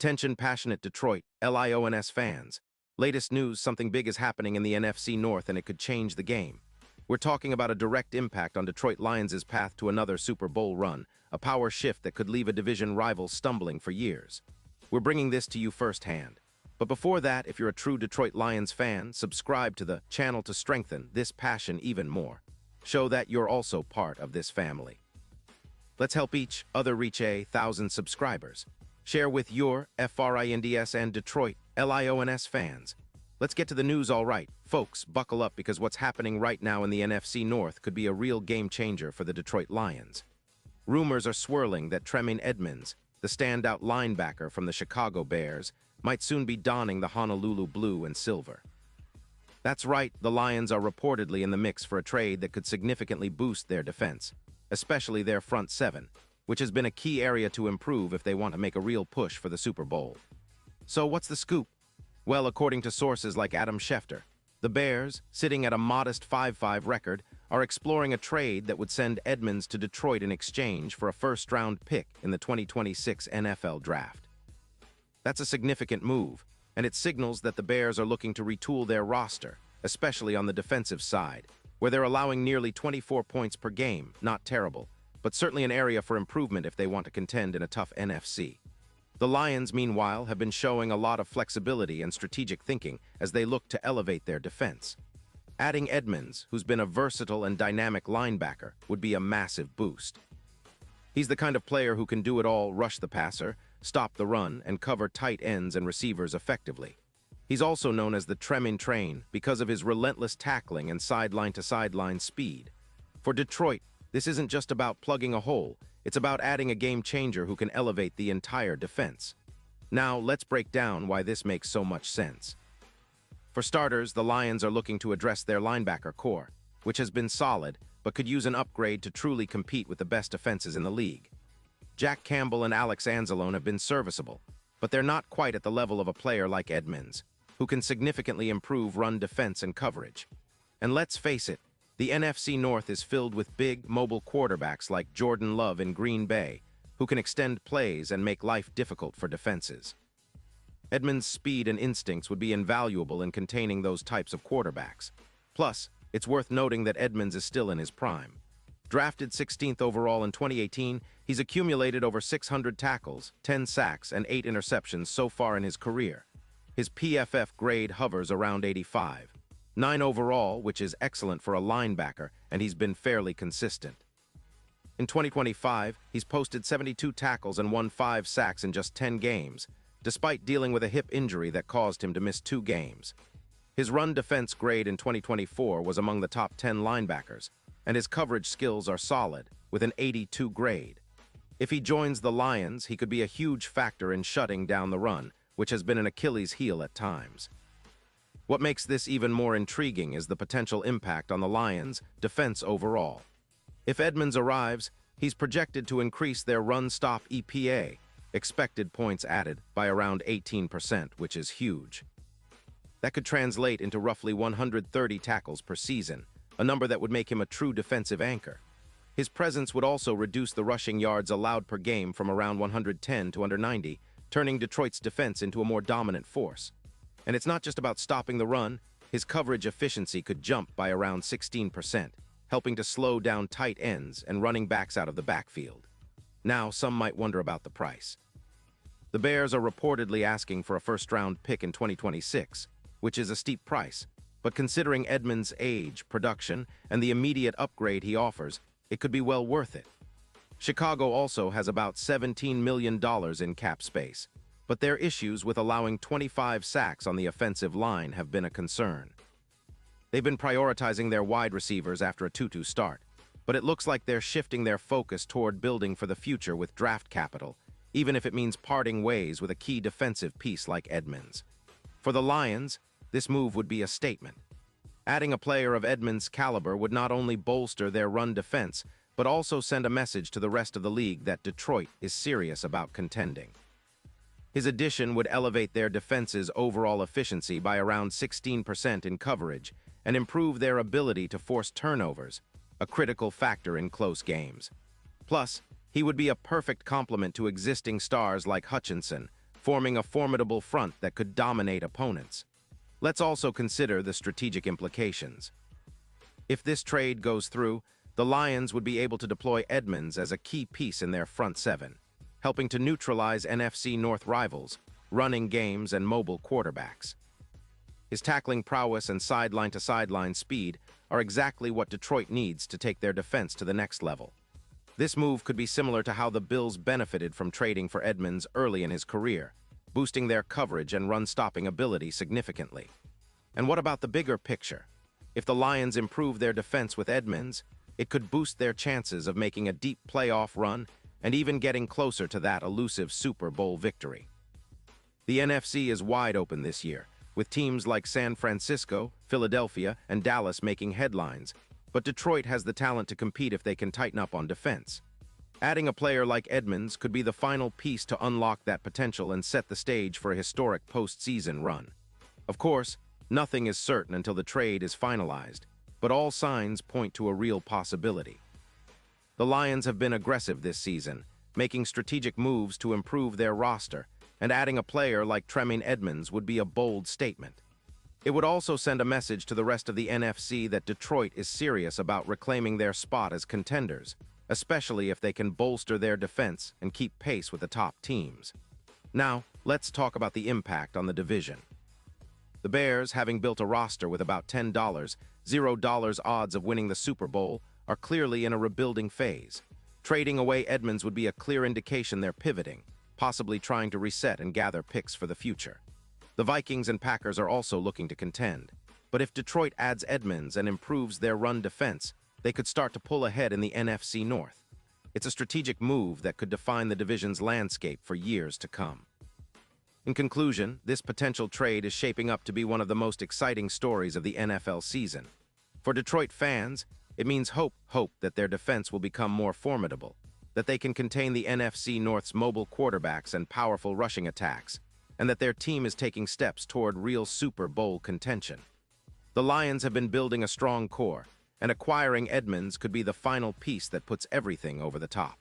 Attention passionate Detroit, Lions fans. Latest news, something big is happening in the NFC North and it could change the game. We're talking about a direct impact on Detroit Lions' path to another Super Bowl run, a power shift that could leave a division rival stumbling for years. We're bringing this to you firsthand. But before that, if you're a true Detroit Lions fan, subscribe to the channel to strengthen this passion even more. Show that you're also part of this family. Let's help each other reach 1,000 subscribers. Share with your FRINDS and Detroit Lions fans. Let's get to the news all right. Folks, buckle up because what's happening right now in the NFC North could be a real game changer for the Detroit Lions. Rumors are swirling that Tremaine Edmunds, the standout linebacker from the Chicago Bears, might soon be donning the Honolulu blue and silver. That's right, the Lions are reportedly in the mix for a trade that could significantly boost their defense, especially their front seven, which has been a key area to improve if they want to make a real push for the Super Bowl. So what's the scoop? Well, according to sources like Adam Schefter, the Bears, sitting at a modest 5-5 record, are exploring a trade that would send Edmunds to Detroit in exchange for a first-round pick in the 2026 NFL Draft. That's a significant move, and it signals that the Bears are looking to retool their roster, especially on the defensive side, where they're allowing nearly 24 points per game. Not terrible, but certainly an area for improvement if they want to contend in a tough NFC. The Lions, meanwhile, have been showing a lot of flexibility and strategic thinking as they look to elevate their defense. Adding Edmunds, who's been a versatile and dynamic linebacker, would be a massive boost. He's the kind of player who can do it all: rush the passer, stop the run, and cover tight ends and receivers effectively. He's also known as the Tremaine Train because of his relentless tackling and sideline-to-sideline speed. For Detroit, this isn't just about plugging a hole, it's about adding a game-changer who can elevate the entire defense. Now, let's break down why this makes so much sense. For starters, the Lions are looking to address their linebacker core, which has been solid, but could use an upgrade to truly compete with the best defenses in the league. Jack Campbell and Alex Anzalone have been serviceable, but they're not quite at the level of a player like Edmunds, who can significantly improve run defense and coverage. And let's face it, the NFC North is filled with big, mobile quarterbacks like Jordan Love in Green Bay, who can extend plays and make life difficult for defenses. Edmunds' speed and instincts would be invaluable in containing those types of quarterbacks. Plus, it's worth noting that Edmunds is still in his prime. Drafted 16th overall in 2018, he's accumulated over 600 tackles, 10 sacks, and 8 interceptions so far in his career. His PFF grade hovers around 85. 9 overall, which is excellent for a linebacker, and he's been fairly consistent. In 2025, he's posted 72 tackles and won 5 sacks in just 10 games, despite dealing with a hip injury that caused him to miss 2 games. His run defense grade in 2024 was among the top 10 linebackers, and his coverage skills are solid, with an 82 grade. If he joins the Lions, he could be a huge factor in shutting down the run, which has been an Achilles heel at times. What makes this even more intriguing is the potential impact on the Lions' defense overall. If Edmunds arrives, he's projected to increase their run-stop EPA, expected points added, by around 18%, which is huge. That could translate into roughly 130 tackles per season, a number that would make him a true defensive anchor. His presence would also reduce the rushing yards allowed per game from around 110 to under 90, turning Detroit's defense into a more dominant force. And it's not just about stopping the run, his coverage efficiency could jump by around 16%, helping to slow down tight ends and running backs out of the backfield. Now, some might wonder about the price. The Bears are reportedly asking for a first-round pick in 2026, which is a steep price, but considering Edmunds' age, production, and the immediate upgrade he offers, it could be well worth it. Chicago also has about $17 million in cap space, but their issues with allowing 25 sacks on the offensive line have been a concern. They've been prioritizing their wide receivers after a 2-2 start, but it looks like they're shifting their focus toward building for the future with draft capital, even if it means parting ways with a key defensive piece like Edmunds. For the Lions, this move would be a statement. Adding a player of Edmunds' caliber would not only bolster their run defense, but also send a message to the rest of the league that Detroit is serious about contending. His addition would elevate their defense's overall efficiency by around 16% in coverage and improve their ability to force turnovers, a critical factor in close games. Plus, he would be a perfect complement to existing stars like Hutchinson, forming a formidable front that could dominate opponents. Let's also consider the strategic implications. If this trade goes through, the Lions would be able to deploy Edmonds as a key piece in their front seven, helping to neutralize NFC North rivals, running games, and mobile quarterbacks. His tackling prowess and sideline-to-sideline speed are exactly what Detroit needs to take their defense to the next level. This move could be similar to how the Bills benefited from trading for Edmonds early in his career, boosting their coverage and run-stopping ability significantly. And what about the bigger picture? If the Lions improve their defense with Edmonds, it could boost their chances of making a deep playoff run and even getting closer to that elusive Super Bowl victory. The NFC is wide open this year, with teams like San Francisco, Philadelphia, and Dallas making headlines, but Detroit has the talent to compete if they can tighten up on defense. Adding a player like Edmonds could be the final piece to unlock that potential and set the stage for a historic postseason run. Of course, nothing is certain until the trade is finalized, but all signs point to a real possibility. The Lions have been aggressive this season, making strategic moves to improve their roster, and adding a player like Tremaine Edmonds would be a bold statement. It would also send a message to the rest of the NFC that Detroit is serious about reclaiming their spot as contenders, especially if they can bolster their defense and keep pace with the top teams. Now, let's talk about the impact on the division. The Bears, having built a roster with about $10, $0 odds of winning the Super Bowl, are clearly in a rebuilding phase. Trading away Edmonds would be a clear indication they're pivoting, possibly trying to reset and gather picks for the future. The Vikings and Packers are also looking to contend, but if Detroit adds Edmonds and improves their run defense, they could start to pull ahead in the NFC North. It's a strategic move that could define the division's landscape for years to come. In conclusion, this potential trade is shaping up to be one of the most exciting stories of the NFL season. For Detroit fans, it means hope that their defense will become more formidable, that they can contain the NFC North's mobile quarterbacks and powerful rushing attacks, and that their team is taking steps toward real Super Bowl contention. The Lions have been building a strong core, and acquiring Edmonds could be the final piece that puts everything over the top.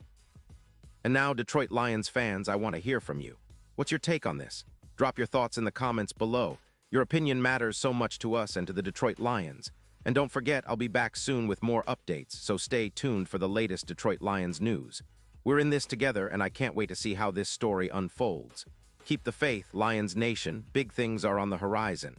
And now, Detroit Lions fans, I want to hear from you. What's your take on this? Drop your thoughts in the comments below. Your opinion matters so much to us and to the Detroit Lions. And don't forget, I'll be back soon with more updates, so stay tuned for the latest Detroit Lions news. We're in this together, and I can't wait to see how this story unfolds. Keep the faith, Lions Nation. Big things are on the horizon.